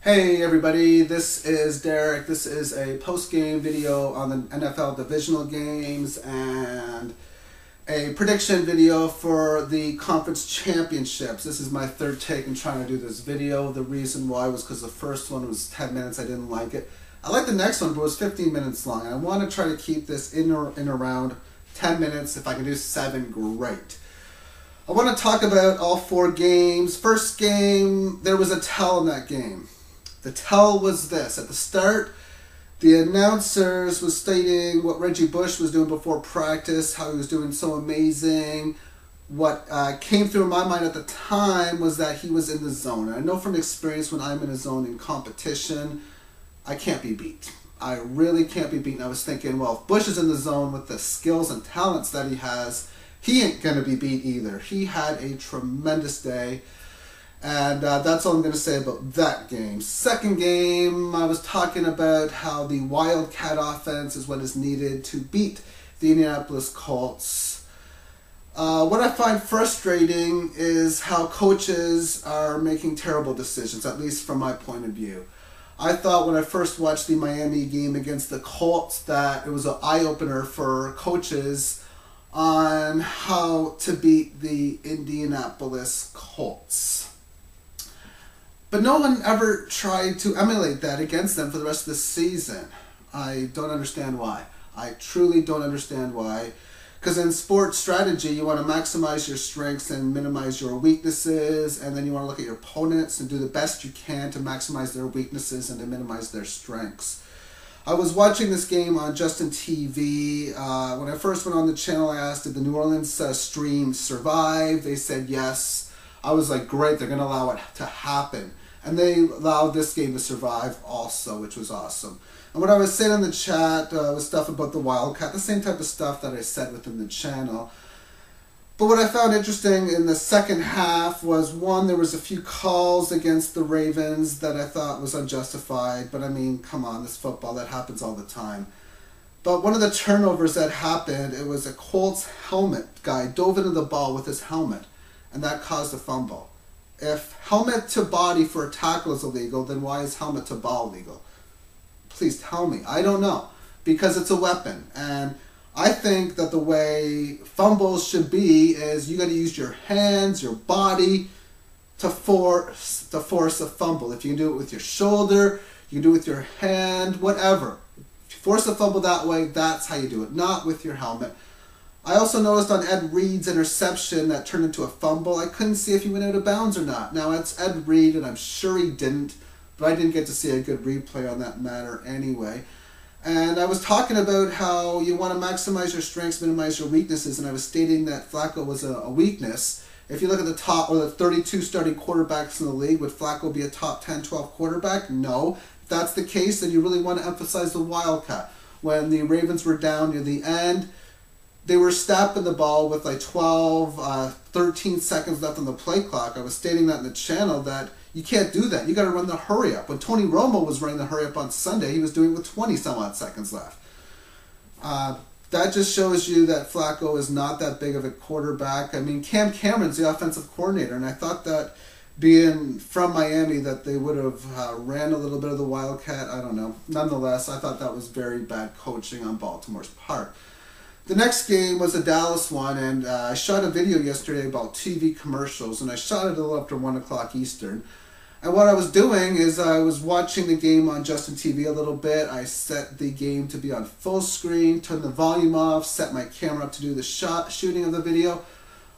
Hey everybody, this is Derek. This is a post-game video on the NFL Divisional games and a prediction video for the conference championships. This is my third take in trying to do this video. The reason why was because the first one was 10 minutes. I didn't like it. I like the next one, but it was 15 minutes long. And I want to try to keep this in around 10 minutes. If I can do 7, great. I want to talk about all 4 games. First game, there was a tell in that game. The tell was this. At the start, the announcers was stating what Reggie Bush was doing before practice, how he was doing so amazing. What came through my mind at the time was that he was in the zone. And I know from experience when I'm in a zone in competition, I can't be beat. I really can't be beaten. I was thinking, well, if Bush is in the zone with the skills and talents that he has, he ain't going to be beat either. He had a tremendous day. And that's all I'm going to say about that game. Second game, I was talking about how the Wildcat offense is what is needed to beat the Indianapolis Colts. What I find frustrating is how coaches are making terrible decisions, at least from my point of view. I thought when I first watched the Miami game against the Colts that it was an eye-opener for coaches on how to beat the Indianapolis Colts. But no one ever tried to emulate that against them for the rest of the season. I don't understand why. I truly don't understand why. Because in sports strategy, you want to maximize your strengths and minimize your weaknesses. And then you want to look at your opponents and do the best you can to maximize their weaknesses and to minimize their strengths. I was watching this game on Justin TV. When I first went on the channel, I asked, did the New Orleans stream survive? They said yes. I was like, great, they're going to allow it to happen. And they allowed this game to survive also, which was awesome. And what I was saying in the chat was stuff about the Wildcat, the same type of stuff that I said within the channel. But what I found interesting in the second half was, one, there was a few calls against the Ravens that I thought was unjustified. But I mean, come on, this football, that happens all the time. But one of the turnovers that happened, it was a Colts helmet guy dove into the ball with his helmet. And that caused a fumble. If helmet to body for a tackle is illegal, then why is helmet to ball legal? Please tell me. I don't know. Because it's a weapon. And I think that the way fumbles should be is you got to use your hands, your body to force a fumble. If you can do it with your shoulder, you can do it with your hand, whatever. If you force a fumble that way, that's how you do it, not with your helmet. I also noticed on Ed Reed's interception that turned into a fumble, I couldn't see if he went out of bounds or not. Now, it's Ed Reed, and I'm sure he didn't, but I didn't get to see a good replay on that matter anyway. And I was talking about how you want to maximize your strengths, minimize your weaknesses, and I was stating that Flacco was a weakness. If you look at the top, or the 32 starting quarterbacks in the league, would Flacco be a top 10, 12 quarterback? No. If that's the case, then you really want to emphasize the Wildcat. When the Ravens were down near the end, they were snapping the ball with like 13 seconds left on the play clock. I was stating that in the channel that you can't do that. You got to run the hurry up. When Tony Romo was running the hurry up on Sunday, he was doing it with 20 some odd seconds left. That just shows you that Flacco is not that big of a quarterback. I mean, Cam Cameron's the offensive coordinator, and I thought that being from Miami that they would have ran a little bit of the Wildcat. I don't know. Nonetheless, I thought that was very bad coaching on Baltimore's part. The next game was a Dallas one, and I shot a video yesterday about TV commercials, and I shot it a little after 1 o'clock Eastern. And what I was doing is I was watching the game on Justin TV a little bit. I set the game to be on full screen, turned the volume off, set my camera up to do the shooting of the video,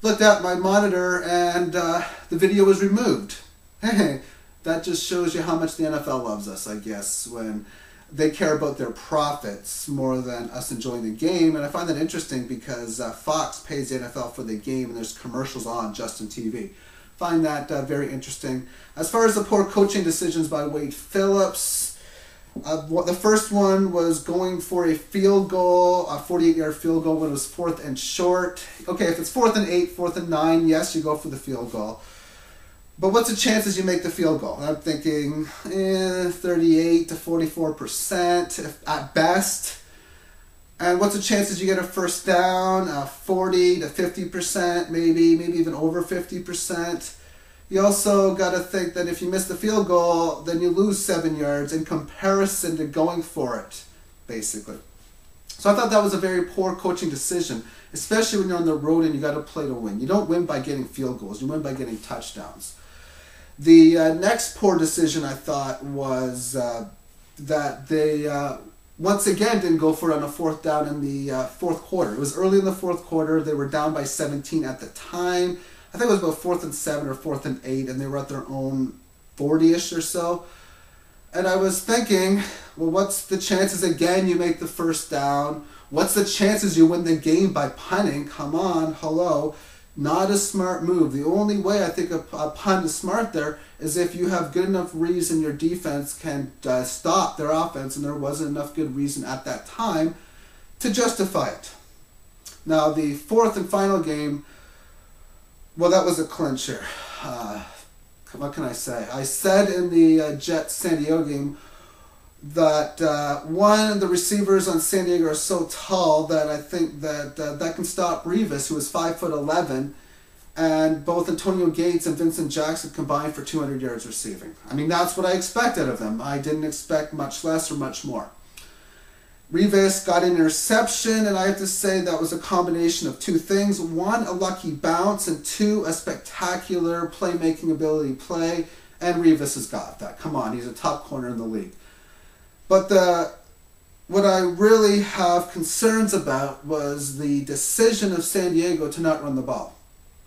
looked at my monitor, and the video was removed. Hey, that just shows you how much the NFL loves us, I guess, when they care about their profits more than us enjoying the game. And I find that interesting because Fox pays the NFL for the game and there's commercials on Justin TV. Find that very interesting. As far as the poor coaching decisions by Wade Phillips, the first one was going for a field goal, a 48-yard field goal when it was 4th and short. Okay, if it's 4th and 8, 4th and 9, yes, you go for the field goal. But what's the chances you make the field goal? I'm thinking 38 to 44% at best. And what's the chances you get a first down? 40 to 50%, maybe even over 50%. You also got to think that if you miss the field goal, then you lose 7 yards in comparison to going for it, basically. So I thought that was a very poor coaching decision, especially when you're on the road and you got to play to win. You don't win by getting field goals. You win by getting touchdowns. The next poor decision I thought was that they once again didn't go for it on a fourth down in the fourth quarter. It was early in the fourth quarter. They were down by 17 at the time. I think it was about 4th and 7 or 4th and 8, and they were at their own 40-ish or so. And I was thinking, well, what's the chances again you make the first down? What's the chances you win the game by punting? Come on, hello. Not a smart move. The only way I think a punt is smart there is if you have good enough reason your defense can stop their offense, and there wasn't enough good reason at that time to justify it. Now, the fourth and final game, well, that was a clincher. What can I say? I said in the Jets-San Diego game that one, the receivers on San Diego are so tall that I think that that can stop Revis, who is 5'11", and both Antonio Gates and Vincent Jackson combined for 200 yards receiving. I mean, that's what I expected of them. I didn't expect much less or much more. Revis got an interception, and I have to say that was a combination of two things. One, a lucky bounce, and two, a spectacular playmaking ability play, and Revis has got that. Come on, he's a top corner in the league. But what I really have concerns about was the decision of San Diego to not run the ball.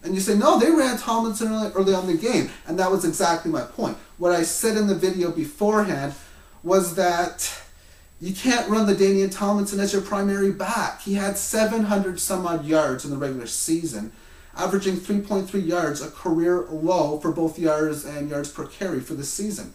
And you say, no, they ran Tomlinson early on in the game, and that was exactly my point. What I said in the video beforehand was that you can't run the Danian Tomlinson as your primary back. He had 700 some odd yards in the regular season, averaging 3.3 yards, a career low for both yards and yards per carry for the season.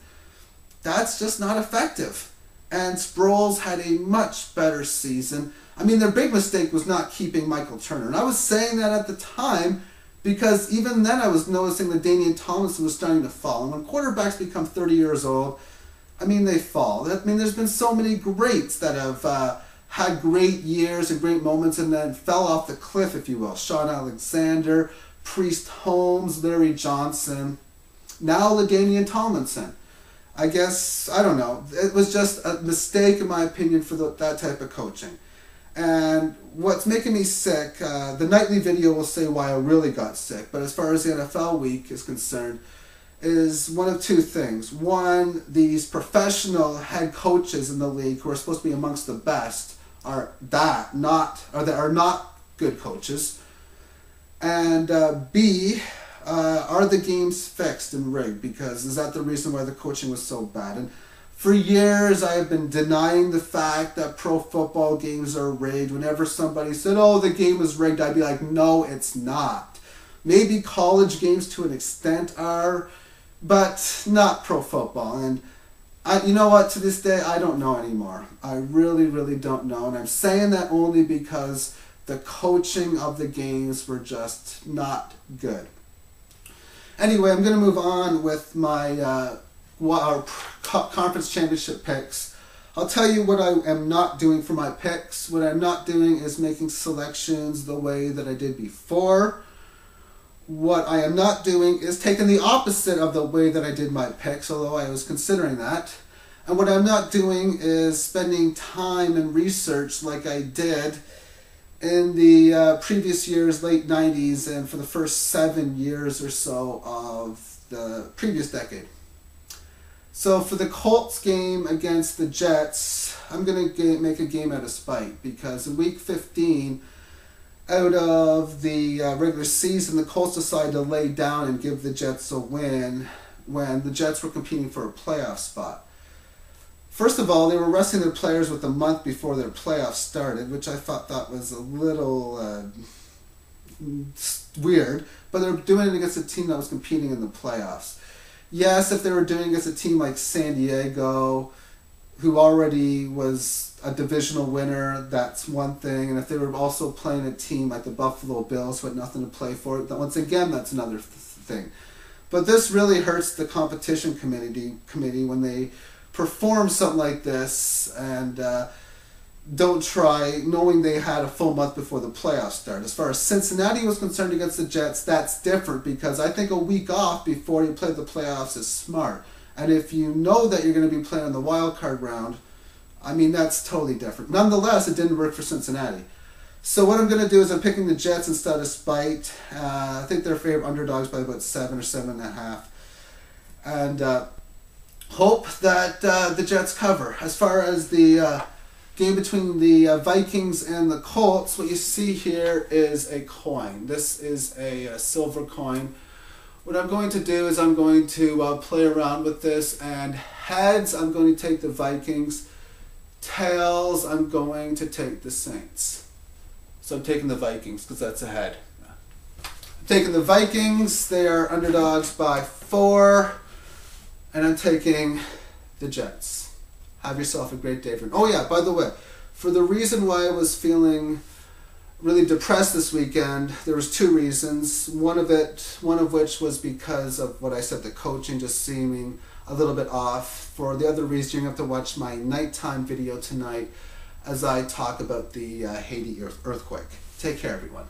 That's just not effective. And Sproles had a much better season. I mean, their big mistake was not keeping Michael Turner. And I was saying that at the time because even then I was noticing that Danian Tomlinson was starting to fall. And when quarterbacks become 30 years old, I mean, they fall. I mean, there's been so many greats that have had great years and great moments and then fell off the cliff, if you will. Sean Alexander, Priest Holmes, Larry Johnson, now LaDainian Tomlinson. I guess, I don't know. It was just a mistake, in my opinion, for that type of coaching. And what's making me sick, the nightly video will say why I really got sick, but as far as the NFL week is concerned, is one of two things. One, these professional head coaches in the league who are supposed to be amongst the best are not good coaches. And B, are the games fixed and rigged? Because is that the reason why the coaching was so bad? And for years I have been denying the fact that pro football games are rigged. Whenever somebody said, oh, the game is rigged, I'd be like, no, it's not. Maybe college games to an extent are, but not pro football. And you know what, to this day, I don't know anymore. I really, really don't know. And I'm saying that only because the coaching of the games were just not good. Anyway, I'm going to move on with my our conference championship picks. I'll tell you what I am not doing for my picks. What I'm not doing is making selections the way that I did before. What I am not doing is taking the opposite of the way that I did my picks, although I was considering that. And what I'm not doing is spending time and research like I did in the previous years, late 90s, and for the first 7 years or so of the previous decade. So for the Colts game against the Jets, I'm going to make a game out of spite, because in week 15, out of the regular season, the Colts decided to lay down and give the Jets a win when the Jets were competing for a playoff spot. First of all, they were resting their players with a month before their playoffs started, which I thought that was a little weird, but they were doing it against a team that was competing in the playoffs. Yes, if they were doing it against a team like San Diego, who already was a divisional winner, that's one thing. And if they were also playing a team like the Buffalo Bills who had nothing to play for, once again, that's another thing. But this really hurts the competition committee when they perform something like this. And don't try, knowing they had a full month before the playoffs start. As far as Cincinnati was concerned against the Jets, that's different, because I think a week off before you play the playoffs is smart. And if you know that you're going to be playing in the wild card round, I mean, that's totally different. Nonetheless, it didn't work for Cincinnati. So what I'm going to do is I'm picking the Jets instead of Spite. I think they're favorite underdogs by about 7 or 7.5. And hope that the Jets cover. As far as the game between the Vikings and the Colts, what you see here is a coin. This is a silver coin. What I'm going to do is I'm going to play around with this, and heads, I'm going to take the Vikings. Tails, I'm going to take the Saints. So I'm taking the Vikings because that's a head. I'm taking the Vikings. They are underdogs by 4. And I'm taking the Jets. Have yourself a great day, friend. Oh yeah, by the way, for the reason why I was feeling really depressed this weekend, there was 2 reasons. One of which was because of what I said, the coaching just seeming a little bit off. For the other reason, you're going to have to watch my nighttime video tonight as I talk about the Haiti earthquake. Take care, everyone.